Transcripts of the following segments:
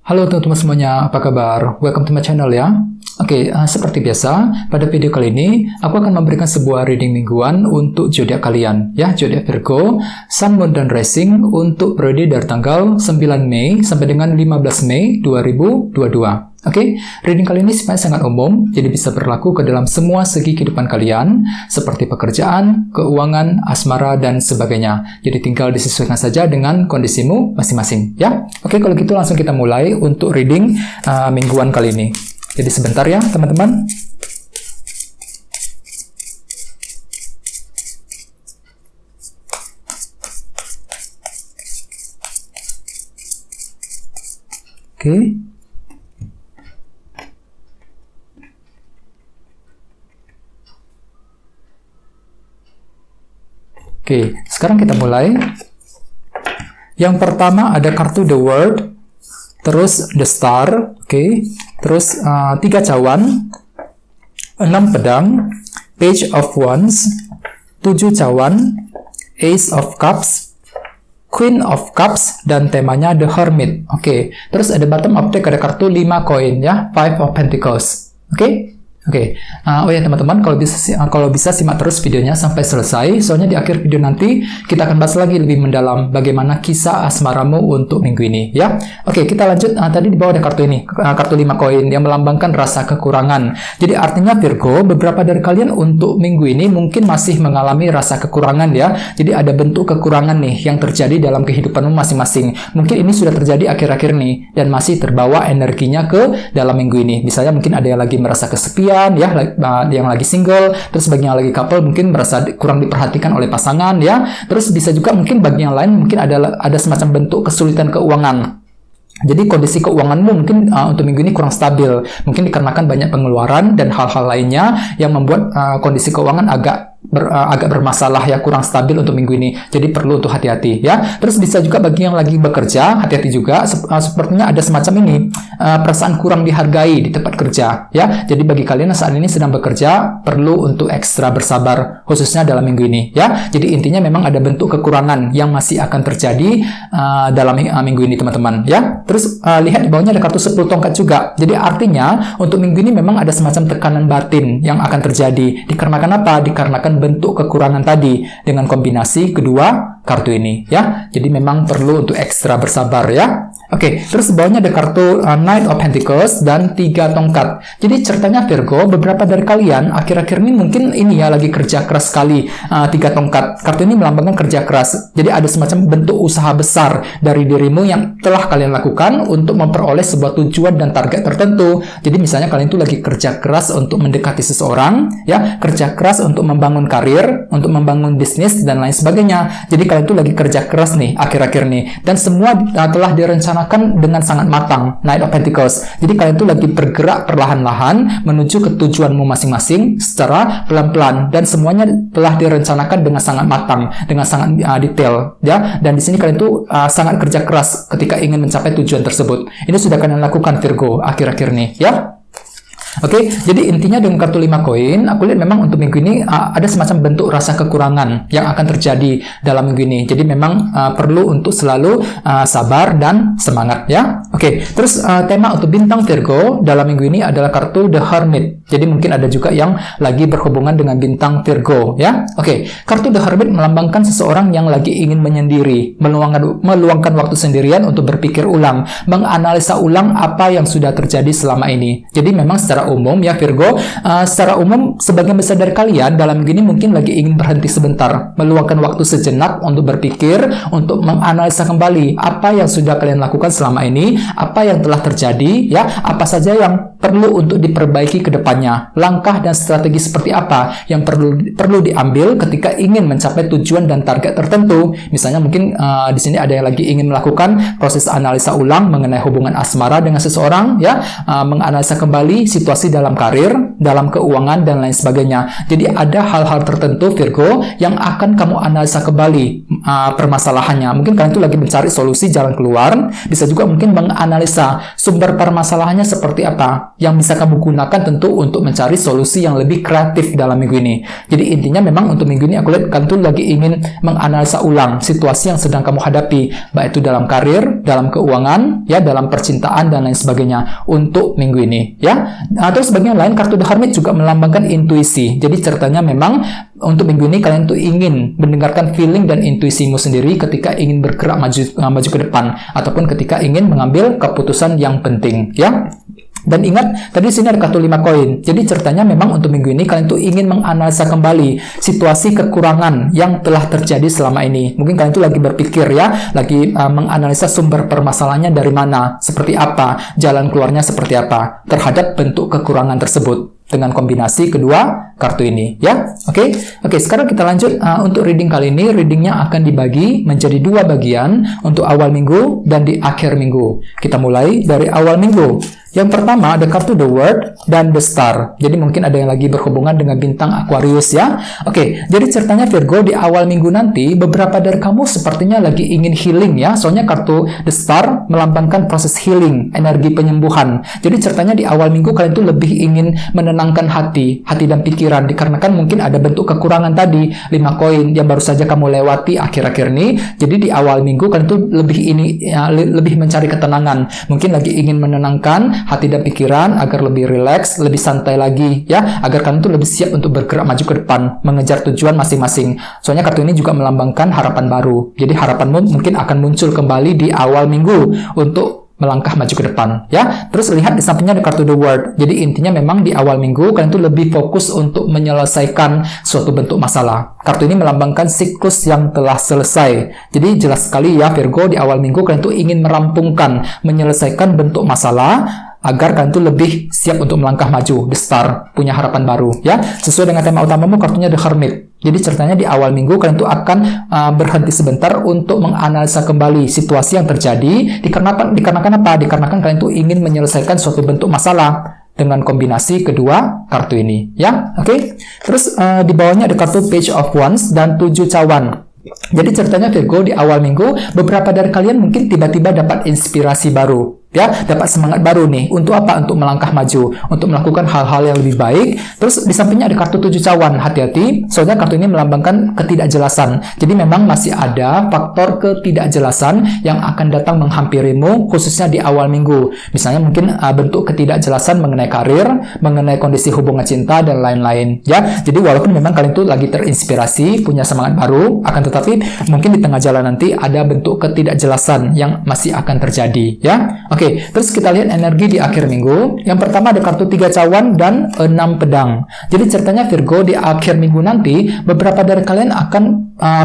Halo teman-teman semuanya, apa kabar? Welcome to my channel ya. Seperti biasa, pada video kali ini aku akan memberikan sebuah reading mingguan untuk zodiak kalian ya, zodiak Virgo, Sun, Moon, dan Rising untuk periode dari tanggal 9 Mei sampai dengan 15 Mei 2022. Reading kali ini sebenarnya sangat umum, jadi bisa berlaku ke dalam semua segi kehidupan kalian, seperti pekerjaan, keuangan, asmara, dan sebagainya. Jadi tinggal disesuaikan saja dengan kondisimu masing-masing, ya. Kalau gitu langsung kita mulai untuk reading mingguan kali ini. Jadi sebentar ya, teman-teman. Sekarang kita mulai. Yang pertama ada kartu The World, terus The Star, terus 3 cawan, 6 pedang, Page of Wands, 7 cawan, Ace of Cups, Queen of Cups, dan temanya The Hermit. Terus ada bottom of deck ada kartu 5 koin ya, Five of Pentacles. Teman-teman, kalau bisa simak terus videonya sampai selesai, soalnya di akhir video nanti kita akan bahas lagi lebih mendalam bagaimana kisah asmaramu untuk minggu ini ya. Kita lanjut. Tadi di bawah ada kartu ini, kartu 5 koin yang melambangkan rasa kekurangan. Jadi artinya Virgo, beberapa dari kalian untuk minggu ini mungkin masih mengalami rasa kekurangan ya. Jadi ada bentuk kekurangan nih yang terjadi dalam kehidupanmu masing-masing. Mungkin ini sudah terjadi akhir-akhir nih dan masih terbawa energinya ke dalam minggu ini. Misalnya mungkin ada yang lagi merasa kesepian ya, yang lagi single, terus bagi yang lagi couple mungkin merasa kurang diperhatikan oleh pasangan ya. Terus bisa juga mungkin bagi yang lain mungkin ada semacam bentuk kesulitan keuangan. Jadi kondisi keuanganmu mungkin untuk minggu ini kurang stabil, mungkin dikarenakan banyak pengeluaran dan hal-hal lainnya yang membuat kondisi keuangan agak bermasalah ya, kurang stabil untuk minggu ini. Jadi perlu untuk hati-hati ya. Terus bisa juga bagi yang lagi bekerja, hati-hati juga. Sepertinya ada semacam ini, perasaan kurang dihargai di tempat kerja ya. Jadi bagi kalian yang saat ini sedang bekerja, perlu untuk ekstra bersabar khususnya dalam minggu ini ya. Jadi intinya memang ada bentuk kekurangan yang masih akan terjadi dalam minggu ini teman-teman ya. Terus lihat di bawahnya ada kartu 10 tongkat juga. Jadi artinya untuk minggu ini memang ada semacam tekanan batin yang akan terjadi. Dikarenakan apa? Dikarenakan bentuk kekurangan tadi dengan kombinasi kedua kartu ini ya. Jadi memang perlu untuk ekstra bersabar ya. Terus bawahnya ada kartu Knight of Pentacles dan 3 tongkat. Jadi ceritanya Virgo, beberapa dari kalian akhir-akhir ini mungkin ini ya lagi kerja keras sekali. 3 tongkat. Kartu ini melambangkan kerja keras. Jadi ada semacam bentuk usaha besar dari dirimu yang telah kalian lakukan untuk memperoleh sebuah tujuan dan target tertentu. Jadi misalnya kalian itu lagi kerja keras untuk mendekati seseorang ya, kerja keras untuk membangun karir, untuk membangun bisnis dan lain sebagainya. Jadi kalian itu lagi kerja keras nih akhir-akhir nih, dan semua telah direncanakan dengan sangat matang. Knight of Pentacles. Jadi kalian itu lagi bergerak perlahan-lahan menuju ke tujuanmu masing-masing secara pelan-pelan, dan semuanya telah direncanakan dengan sangat matang, dengan sangat detail ya. Dan di sini kalian itu sangat kerja keras ketika ingin mencapai tujuan tersebut. Ini sudah kalian lakukan Virgo akhir-akhir nih ya. Jadi intinya dengan kartu 5 koin, aku lihat memang untuk minggu ini ada semacam bentuk rasa kekurangan yang akan terjadi dalam minggu ini. Jadi memang perlu untuk selalu sabar dan semangat ya. Terus tema untuk bintang Virgo dalam minggu ini adalah kartu The Hermit. Jadi mungkin ada juga yang lagi berhubungan dengan bintang Virgo ya. Kartu The Hermit melambangkan seseorang yang lagi ingin menyendiri, meluangkan waktu sendirian untuk berpikir ulang, menganalisa ulang apa yang sudah terjadi selama ini. Jadi memang secara umum ya Virgo, secara umum sebagian besar dari kalian dalam gini mungkin lagi ingin berhenti sebentar, meluangkan waktu sejenak untuk berpikir, untuk menganalisa kembali apa yang sudah kalian lakukan selama ini, apa yang telah terjadi ya, apa saja yang perlu untuk diperbaiki ke depannya, langkah dan strategi seperti apa yang perlu diambil ketika ingin mencapai tujuan dan target tertentu. Misalnya mungkin di sini ada yang lagi ingin melakukan proses analisa ulang mengenai hubungan asmara dengan seseorang ya, menganalisa kembali situasi situasi dalam karir, dalam keuangan, dan lain sebagainya. Jadi ada hal-hal tertentu Virgo yang akan kamu analisa kembali permasalahannya. Mungkin kalian tuh lagi mencari solusi jalan keluar, bisa juga mungkin menganalisa sumber permasalahannya seperti apa, yang bisa kamu gunakan tentu untuk mencari solusi yang lebih kreatif dalam minggu ini. Jadi intinya memang untuk minggu ini aku lihat kalian tuh lagi ingin menganalisa ulang situasi yang sedang kamu hadapi, baik itu dalam karir, dalam keuangan, ya, dalam percintaan dan lain sebagainya untuk minggu ini, ya. Terus bagian lain kartu The Hermit juga melambangkan intuisi. Jadi ceritanya memang untuk minggu ini kalian tuh ingin mendengarkan feeling dan intuisimu sendiri ketika ingin bergerak maju ke depan ataupun ketika ingin mengambil keputusan yang penting, ya. Dan ingat, tadi di sini ada kartu 5 koin. Jadi ceritanya memang untuk minggu ini kalian tuh ingin menganalisa kembali situasi kekurangan yang telah terjadi selama ini. Mungkin kalian tuh lagi berpikir, ya, lagi menganalisa sumber permasalahannya dari mana, seperti apa, jalan keluarnya seperti apa terhadap bentuk kekurangan tersebut dengan kombinasi kedua kartu ini, ya. Oke, sekarang kita lanjut untuk reading kali ini. Readingnya akan dibagi menjadi 2 bagian untuk awal minggu dan di akhir minggu. Kita mulai dari awal minggu. Yang pertama ada kartu The World dan The Star. Jadi mungkin ada yang lagi berhubungan dengan bintang Aquarius, ya. Jadi ceritanya Virgo di awal minggu nanti beberapa dari kamu sepertinya lagi ingin healing, ya. Soalnya kartu The Star melambangkan proses healing, energi penyembuhan. Jadi ceritanya di awal minggu kalian tuh lebih ingin menenangkan hati dan pikiran dikarenakan mungkin ada bentuk kekurangan tadi 5 koin yang baru saja kamu lewati akhir-akhir ini. Jadi di awal minggu kalian tuh lebih mencari ketenangan. Mungkin lagi ingin menenangkan hati dan pikiran agar lebih rileks, lebih santai lagi, ya, agar kalian tuh lebih siap untuk bergerak maju ke depan, mengejar tujuan masing-masing. Soalnya kartu ini juga melambangkan harapan baru. Jadi harapanmu mungkin akan muncul kembali di awal minggu untuk melangkah maju ke depan, ya. Terus lihat di sampingnya ada kartu The World. Jadi intinya memang di awal minggu kalian tuh lebih fokus untuk menyelesaikan suatu bentuk masalah. Kartu ini melambangkan siklus yang telah selesai. Jadi jelas sekali, ya, Virgo, di awal minggu kalian tuh ingin merampungkan, menyelesaikan bentuk masalah agar kalian tuh lebih siap untuk melangkah maju. The Star, punya harapan baru, ya. Sesuai dengan tema utamamu, kartunya The Hermit. Jadi ceritanya di awal minggu kalian tuh akan berhenti sebentar untuk menganalisa kembali situasi yang terjadi. Dikarenakan apa? Dikarenakan kalian tuh ingin menyelesaikan suatu bentuk masalah dengan kombinasi kedua kartu ini, ya. Terus di bawahnya ada kartu Page of Wands dan 7 cawan. Jadi ceritanya Virgo di awal minggu beberapa dari kalian mungkin tiba-tiba dapat inspirasi baru, ya, dapat semangat baru nih. Untuk apa? Untuk melangkah maju, untuk melakukan hal-hal yang lebih baik. Terus di sampingnya ada kartu 7 cawan. Hati-hati, soalnya kartu ini melambangkan ketidakjelasan. Jadi memang masih ada faktor ketidakjelasan yang akan datang menghampirimu, khususnya di awal minggu. Misalnya mungkin bentuk ketidakjelasan mengenai karir, mengenai kondisi hubungan cinta, dan lain-lain, ya. Jadi walaupun memang kalian tuh lagi terinspirasi, punya semangat baru, akan tetapi mungkin di tengah jalan nanti ada bentuk ketidakjelasan yang masih akan terjadi, ya. Terus kita lihat energi di akhir minggu. Yang pertama ada kartu 3 cawan dan 6 pedang. Jadi ceritanya Virgo di akhir minggu nanti beberapa dari kalian akan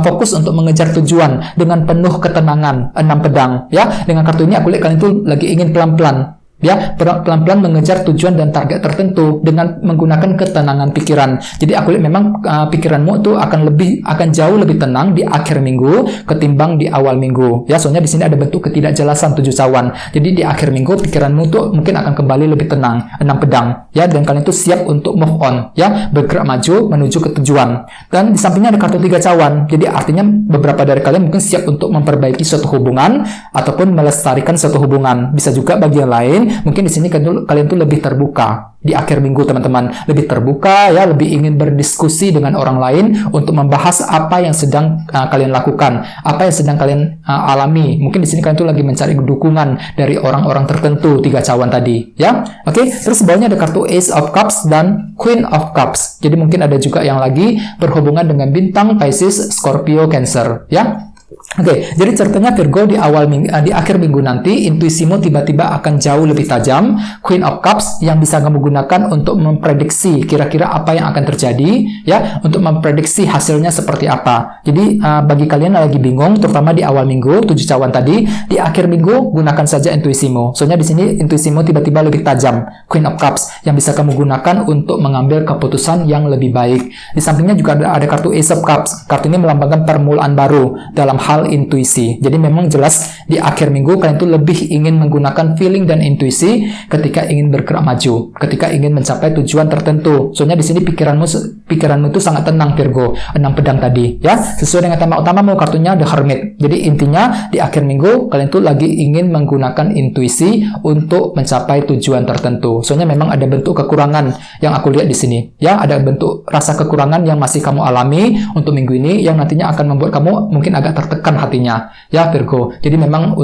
fokus untuk mengejar tujuan dengan penuh ketenangan. 6 pedang, ya. Dengan kartu ini aku lihat kalian tuh lagi ingin pelan-pelan, ya, pelan-pelan mengejar tujuan dan target tertentu dengan menggunakan ketenangan pikiran. Jadi aku lihat memang pikiranmu tuh akan jauh lebih tenang di akhir minggu ketimbang di awal minggu, ya. Soalnya di sini ada bentuk ketidakjelasan 7 cawan. Jadi di akhir minggu pikiranmu tuh mungkin akan kembali lebih tenang. 6 pedang, ya, dan kalian tuh siap untuk move on, ya, bergerak maju menuju ke tujuan. Dan di sampingnya ada kartu 3 cawan. Jadi artinya beberapa dari kalian mungkin siap untuk memperbaiki suatu hubungan ataupun melestarikan suatu hubungan. Bisa juga bagian lain, mungkin di sini kalian tuh lebih terbuka di akhir minggu, teman-teman. Lebih terbuka, ya, lebih ingin berdiskusi dengan orang lain untuk membahas apa yang sedang kalian lakukan, apa yang sedang kalian alami. Mungkin di sini kalian tuh lagi mencari dukungan dari orang-orang tertentu, 3 cawan tadi, ya. Terus bawahnya ada kartu Ace of Cups dan Queen of Cups. Jadi mungkin ada juga yang lagi berhubungan dengan bintang Pisces, Scorpio, Cancer, ya. Jadi ceritanya Virgo di akhir minggu nanti intuisimu tiba-tiba akan jauh lebih tajam. Queen of Cups yang bisa kamu gunakan untuk memprediksi kira-kira apa yang akan terjadi, ya, untuk memprediksi hasilnya seperti apa. Jadi bagi kalian yang lagi bingung, terutama di awal minggu 7 cawan tadi, di akhir minggu gunakan saja intuisimu. Soalnya di sini intuisimu tiba-tiba lebih tajam. Queen of Cups yang bisa kamu gunakan untuk mengambil keputusan yang lebih baik. Di sampingnya juga ada kartu Ace of Cups. Kartu ini melambangkan permulaan baru dalam hal soal intuisi. Jadi memang jelas di akhir minggu kalian tuh lebih ingin menggunakan feeling dan intuisi ketika ingin bergerak maju, ketika ingin mencapai tujuan tertentu. Soalnya di sini pikiranmu itu sangat tenang, Virgo. 6 pedang tadi, ya. Sesuai dengan tema utamamu, kartunya The Hermit. Jadi intinya di akhir minggu kalian tuh lagi ingin menggunakan intuisi untuk mencapai tujuan tertentu. Soalnya memang ada bentuk kekurangan yang aku lihat di sini, ya. Ada bentuk rasa kekurangan yang masih kamu alami untuk minggu ini yang nantinya akan membuat kamu mungkin agak tertekan hatinya, ya Virgo. Jadi memang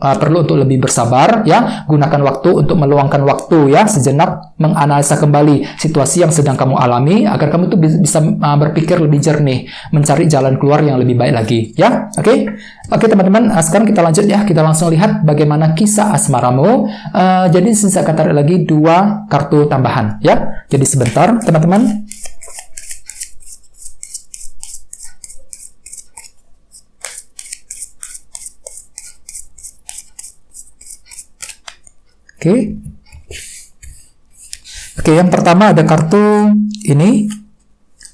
perlu untuk lebih bersabar, ya. Gunakan waktu untuk meluangkan waktu, ya, sejenak menganalisa kembali situasi yang sedang kamu alami agar kamu tuh bisa berpikir lebih jernih, mencari jalan keluar yang lebih baik lagi, ya. Oke teman-teman, sekarang kita lanjut, ya. Kita langsung lihat bagaimana kisah asmaramu. Jadi saya akan tarik lagi 2 kartu tambahan, ya. Jadi sebentar teman-teman. Oke, yang pertama ada kartu ini,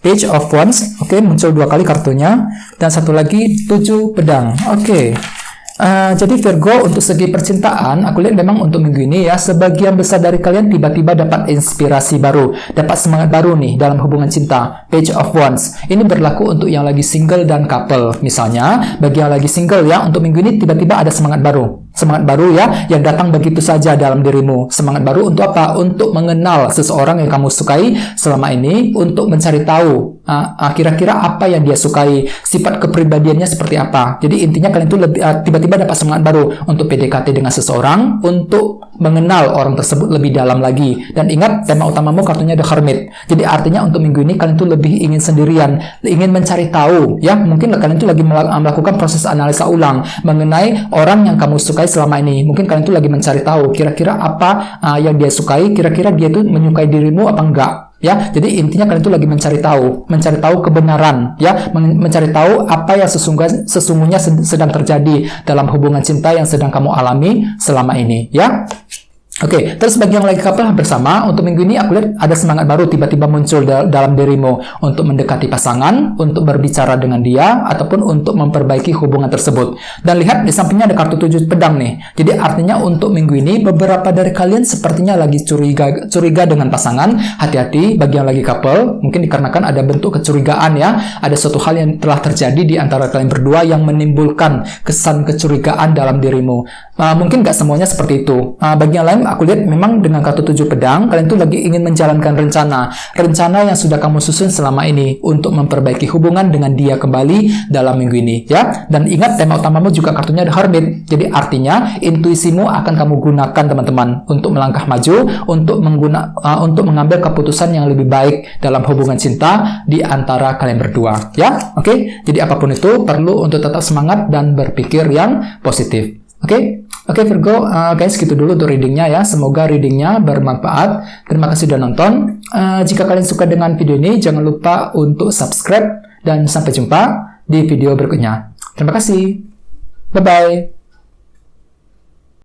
Page of Wands. Oke, muncul 2 kali kartunya, dan satu lagi 7 pedang. Oke. Jadi Virgo, untuk segi percintaan, aku lihat memang untuk minggu ini, ya, sebagian besar dari kalian tiba-tiba dapat inspirasi baru, dapat semangat baru nih dalam hubungan cinta. Page of Wands ini berlaku untuk yang lagi single dan couple. Misalnya bagi yang lagi single, ya, untuk minggu ini tiba-tiba ada semangat baru, ya, yang datang begitu saja dalam dirimu. Semangat baru untuk apa? Untuk mengenal seseorang yang kamu sukai selama ini, untuk mencari tahu kira-kira apa yang dia sukai, sifat kepribadiannya seperti apa. Jadi intinya kalian tuh tiba-tiba dapat semangat baru untuk PDKT dengan seseorang, untuk mengenal orang tersebut lebih dalam lagi. Dan ingat, tema utamamu kartunya The Hermit. Jadi artinya untuk minggu ini kalian tuh lebih ingin sendirian, ingin mencari tahu, ya. Mungkin kalian tuh lagi melakukan proses analisa ulang mengenai orang yang kamu sukai selama ini. Mungkin kalian tuh lagi mencari tahu kira-kira apa yang dia sukai, kira-kira dia tuh menyukai dirimu apa enggak, ya. Jadi intinya kalian tuh lagi mencari tahu kebenaran, ya, mencari tahu apa yang sesungguhnya sedang terjadi dalam hubungan cinta yang sedang kamu alami selama ini, ya. Oke, terus bagi yang lagi couple hampir sama. Untuk minggu ini aku lihat ada semangat baru tiba-tiba muncul dalam dirimu untuk mendekati pasangan, untuk berbicara dengan dia, ataupun untuk memperbaiki hubungan tersebut. Dan lihat di sampingnya ada kartu 7 pedang nih. Jadi artinya untuk minggu ini beberapa dari kalian sepertinya lagi curiga dengan pasangan. Hati-hati bagi yang lagi couple, mungkin dikarenakan ada bentuk kecurigaan, ya. Ada suatu hal yang telah terjadi di antara kalian berdua yang menimbulkan kesan kecurigaan dalam dirimu. Mungkin nggak semuanya seperti itu. Bagi yang lain, aku lihat memang dengan kartu 7 pedang, kalian tuh lagi ingin menjalankan rencana yang sudah kamu susun selama ini untuk memperbaiki hubungan dengan dia kembali dalam minggu ini, ya. Dan ingat, tema utamamu juga kartunya The Hermit. Jadi artinya intuisimu akan kamu gunakan, teman-teman, untuk melangkah maju, untuk mengambil keputusan yang lebih baik dalam hubungan cinta di antara kalian berdua, ya. Oke, jadi apapun itu perlu untuk tetap semangat dan berpikir yang positif. Oke Virgo, guys, gitu dulu untuk readingnya, ya. Semoga readingnya bermanfaat. Terima kasih sudah nonton. Jika kalian suka dengan video ini, jangan lupa untuk subscribe, dan sampai jumpa di video berikutnya. Terima kasih. Bye-bye.